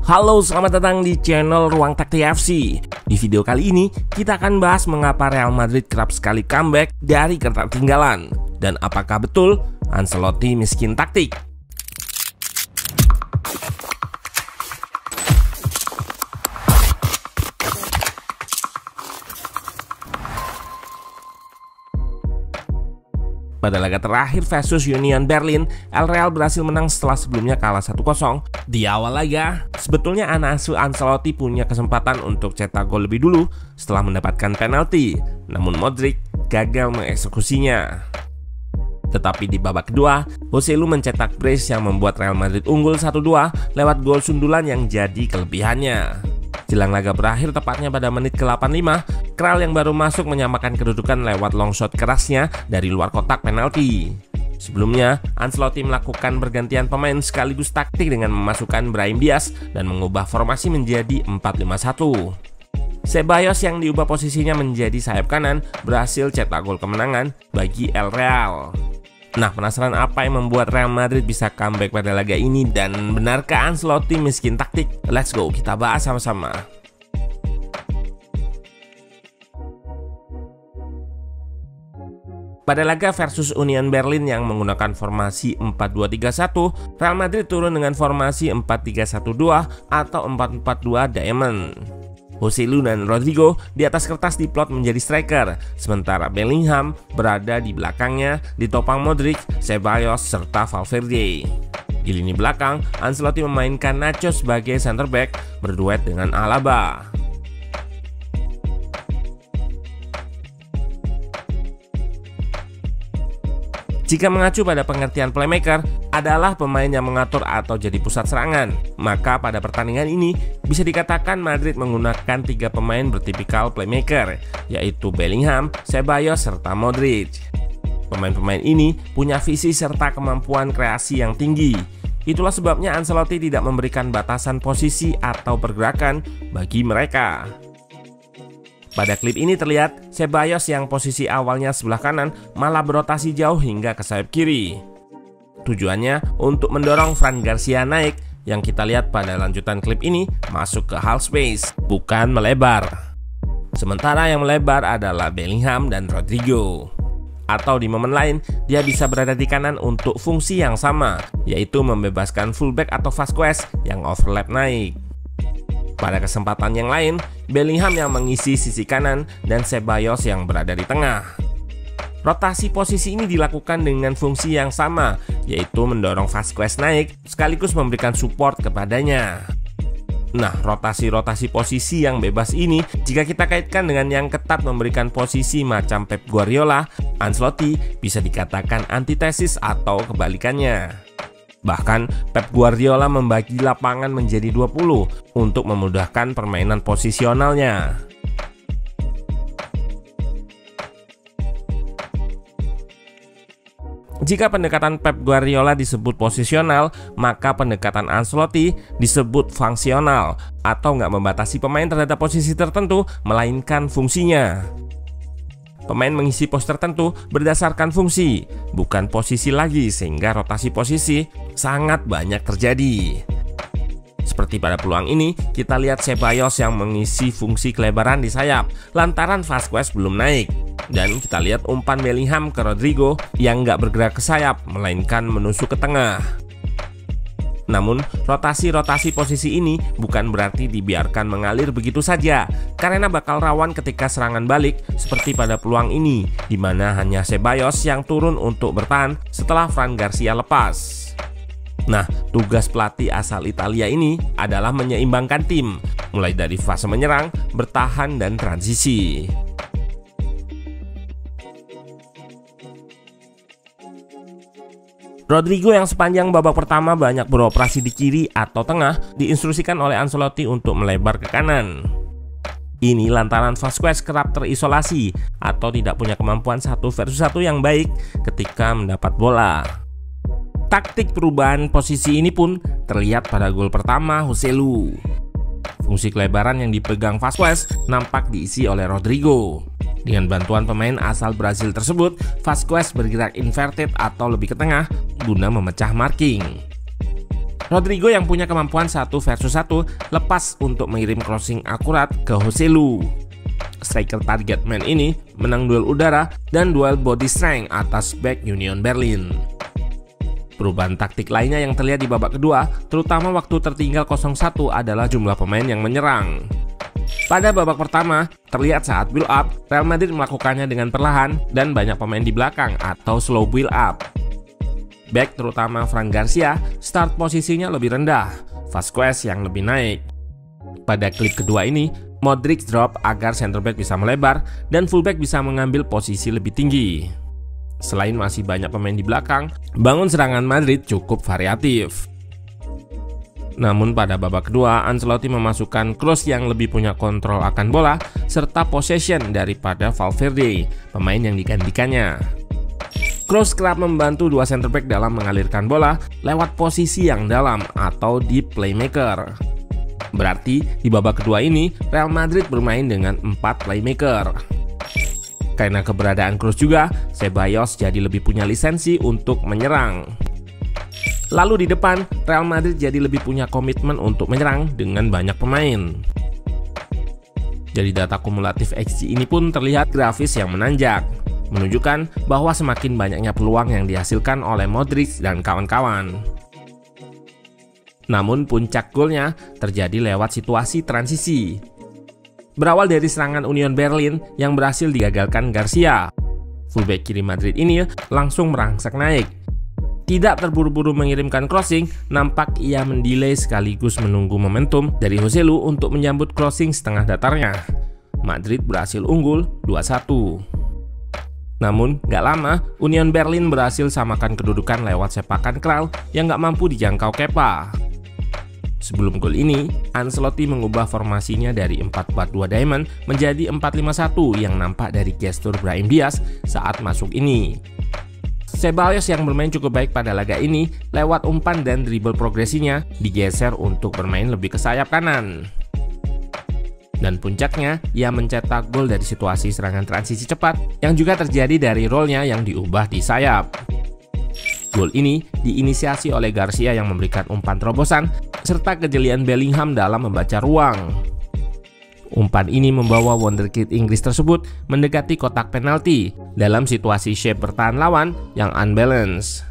Halo, selamat datang di channel Ruang Taktik FC. Di video kali ini, kita akan bahas mengapa Real Madrid kerap sekali comeback dari ketertinggalan. Dan apakah betul Ancelotti miskin taktik? Pada laga terakhir versus Union Berlin, El Real berhasil menang setelah sebelumnya kalah 1-0. Di awal laga, sebetulnya anak asuh Ancelotti punya kesempatan untuk cetak gol lebih dulu setelah mendapatkan penalti, namun Modric gagal mengeksekusinya. Tetapi di babak kedua, Joselu mencetak brace yang membuat Real Madrid unggul 1-2 lewat gol sundulan yang jadi kelebihannya. Jelang laga berakhir tepatnya pada menit ke-85, Kral yang baru masuk menyamakan kedudukan lewat long shot kerasnya dari luar kotak penalti. Sebelumnya, Ancelotti melakukan pergantian pemain sekaligus taktik dengan memasukkan Brahim Diaz dan mengubah formasi menjadi 4-5-1. Ceballos yang diubah posisinya menjadi sayap kanan berhasil cetak gol kemenangan bagi El Real. Nah, penasaran apa yang membuat Real Madrid bisa comeback pada laga ini dan benarkah Ancelotti miskin taktik? Let's go, kita bahas sama-sama. Pada laga versus Union Berlin yang menggunakan formasi 4-2-3-1, Real Madrid turun dengan formasi 4-3-1-2 atau 4-4-2 Diamond. Joselu dan Rodrigo di atas kertas diplot menjadi striker, sementara Bellingham berada di belakangnya ditopang Modric, Ceballos, serta Valverde. Di lini belakang, Ancelotti memainkan Nacho sebagai center back berduet dengan Alaba. Jika mengacu pada pengertian playmaker adalah pemain yang mengatur atau jadi pusat serangan, maka pada pertandingan ini bisa dikatakan Madrid menggunakan 3 pemain bertipikal playmaker, yaitu Bellingham, Ceballos, serta Modric. Pemain-pemain ini punya visi serta kemampuan kreasi yang tinggi. Itulah sebabnya Ancelotti tidak memberikan batasan posisi atau pergerakan bagi mereka. Pada klip ini terlihat Ceballos yang posisi awalnya sebelah kanan malah berotasi jauh hingga ke sayap kiri. Tujuannya untuk mendorong Fran Garcia naik yang kita lihat pada lanjutan klip ini masuk ke half space, bukan melebar. Sementara yang melebar adalah Bellingham dan Rodrigo. Atau di momen lain, dia bisa berada di kanan untuk fungsi yang sama, yaitu membebaskan fullback atau Vasquez yang overlap naik. Pada kesempatan yang lain, Bellingham yang mengisi sisi kanan dan Ceballos yang berada di tengah. Rotasi posisi ini dilakukan dengan fungsi yang sama, yaitu mendorong Vasquez naik sekaligus memberikan support kepadanya. Nah, rotasi-rotasi posisi yang bebas ini jika kita kaitkan dengan yang ketat memberikan posisi macam Pep Guardiola, Ancelotti bisa dikatakan antitesis atau kebalikannya. Bahkan Pep Guardiola membagi lapangan menjadi 20 untuk memudahkan permainan posisionalnya. Jika pendekatan Pep Guardiola disebut posisional, maka pendekatan Ancelotti disebut fungsional atau nggak membatasi pemain terhadap posisi tertentu, melainkan fungsinya. Pemain mengisi pos tertentu berdasarkan fungsi, bukan posisi lagi, sehingga rotasi posisi sangat banyak terjadi. Seperti pada peluang ini, kita lihat Ceballos yang mengisi fungsi kelebaran di sayap, lantaran Vasquez belum naik. Dan kita lihat umpan Bellingham ke Rodrigo yang nggak bergerak ke sayap, melainkan menusuk ke tengah. Namun, rotasi-rotasi posisi ini bukan berarti dibiarkan mengalir begitu saja, karena bakal rawan ketika serangan balik seperti pada peluang ini, di mana hanya Ceballos yang turun untuk bertahan setelah Fran Garcia lepas. Nah, tugas pelatih asal Italia ini adalah menyeimbangkan tim, mulai dari fase menyerang, bertahan, dan transisi. Rodrigo yang sepanjang babak pertama banyak beroperasi di kiri atau tengah diinstruksikan oleh Ancelotti untuk melebar ke kanan. Ini lantaran Vasquez kerap terisolasi atau tidak punya kemampuan 1 versus 1 yang baik ketika mendapat bola. Taktik perubahan posisi ini pun terlihat pada gol pertama Joselu. Fungsi kelebaran yang dipegang Vasquez nampak diisi oleh Rodrigo. Dengan bantuan pemain asal Brasil tersebut, Vasquez bergerak inverted atau lebih ke tengah guna memecah marking. Rodrigo yang punya kemampuan 1 versus 1 lepas untuk mengirim crossing akurat ke Joselu. Striker target man ini menang duel udara dan duel body strength atas back Union Berlin. Perubahan taktik lainnya yang terlihat di babak kedua, terutama waktu tertinggal 0-1 adalah jumlah pemain yang menyerang. Pada babak pertama, terlihat saat build up, Real Madrid melakukannya dengan perlahan dan banyak pemain di belakang atau slow build up. Back terutama Fran Garcia, start posisinya lebih rendah, Vasquez yang lebih naik. Pada klip kedua ini, Modric drop agar center back bisa melebar dan fullback bisa mengambil posisi lebih tinggi. Selain masih banyak pemain di belakang, bangun serangan Madrid cukup variatif. Namun pada babak kedua, Ancelotti memasukkan Kroos yang lebih punya kontrol akan bola serta possession daripada Valverde, pemain yang digantikannya. Kroos kerap membantu dua center back dalam mengalirkan bola lewat posisi yang dalam atau deep playmaker. Berarti di babak kedua ini Real Madrid bermain dengan 4 playmaker. Karena keberadaan Kroos juga, Ceballos jadi lebih punya lisensi untuk menyerang. Lalu di depan, Real Madrid jadi lebih punya komitmen untuk menyerang dengan banyak pemain. Jadi data kumulatif XG ini pun terlihat grafis yang menanjak, menunjukkan bahwa semakin banyaknya peluang yang dihasilkan oleh Modric dan kawan-kawan. Namun puncak golnya terjadi lewat situasi transisi. Berawal dari serangan Union Berlin yang berhasil digagalkan Garcia. Fullback kiri Madrid ini langsung merangsek naik. Tidak terburu-buru mengirimkan crossing, nampak ia mendelay sekaligus menunggu momentum dari Joselu untuk menyambut crossing setengah datarnya. Madrid berhasil unggul 2-1. Namun, gak lama, Union Berlin berhasil samakan kedudukan lewat sepakan Kral yang gak mampu dijangkau Kepa. Sebelum gol ini, Ancelotti mengubah formasinya dari 4-4-2 Diamond menjadi 4-5-1 yang nampak dari gestur Brahim Diaz saat masuk ini. Ceballos yang bermain cukup baik pada laga ini lewat umpan dan dribble progresinya digeser untuk bermain lebih ke sayap kanan. Dan puncaknya, ia mencetak gol dari situasi serangan transisi cepat yang juga terjadi dari roll-nya yang diubah di sayap. Gol ini diinisiasi oleh Garcia yang memberikan umpan terobosan serta kejelian Bellingham dalam membaca ruang. Umpan ini membawa wonderkid Inggris tersebut mendekati kotak penalti dalam situasi shape bertahan lawan yang unbalanced.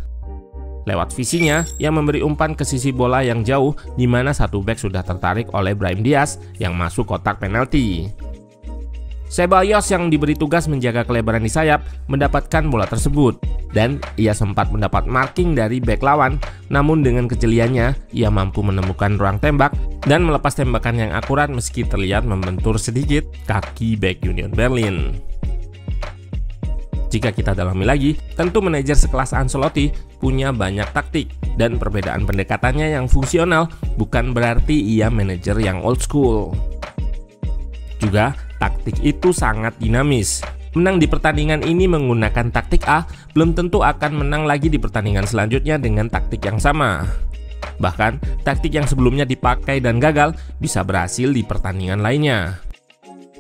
Lewat visinya, ia memberi umpan ke sisi bola yang jauh di mana satu back sudah tertarik oleh Brahim Diaz yang masuk kotak penalti. Ceballos yang diberi tugas menjaga kelebaran di sayap mendapatkan bola tersebut dan ia sempat mendapat marking dari back lawan, namun dengan kejeliannya ia mampu menemukan ruang tembak dan melepas tembakan yang akurat meski terlihat membentur sedikit kaki back Union Berlin. Jika kita dalami lagi, tentu manajer sekelas Ancelotti punya banyak taktik dan perbedaan pendekatannya yang fungsional bukan berarti ia manajer yang old school. Juga, taktik itu sangat dinamis. Menang di pertandingan ini menggunakan taktik A, belum tentu akan menang lagi di pertandingan selanjutnya dengan taktik yang sama. Bahkan, taktik yang sebelumnya dipakai dan gagal bisa berhasil di pertandingan lainnya.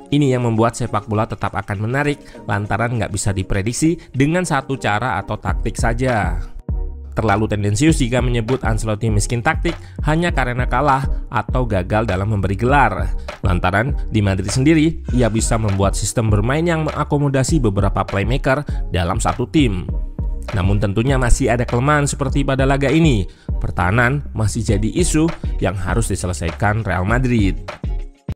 Ini yang membuat sepak bola tetap akan menarik lantaran nggak bisa diprediksi dengan satu cara atau taktik saja. Terlalu tendensius jika menyebut Ancelotti miskin taktik hanya karena kalah atau gagal dalam memberi gelar. Lantaran di Madrid sendiri, ia bisa membuat sistem bermain yang mengakomodasi beberapa playmaker dalam satu tim. Namun tentunya masih ada kelemahan seperti pada laga ini. Pertahanan masih jadi isu yang harus diselesaikan Real Madrid.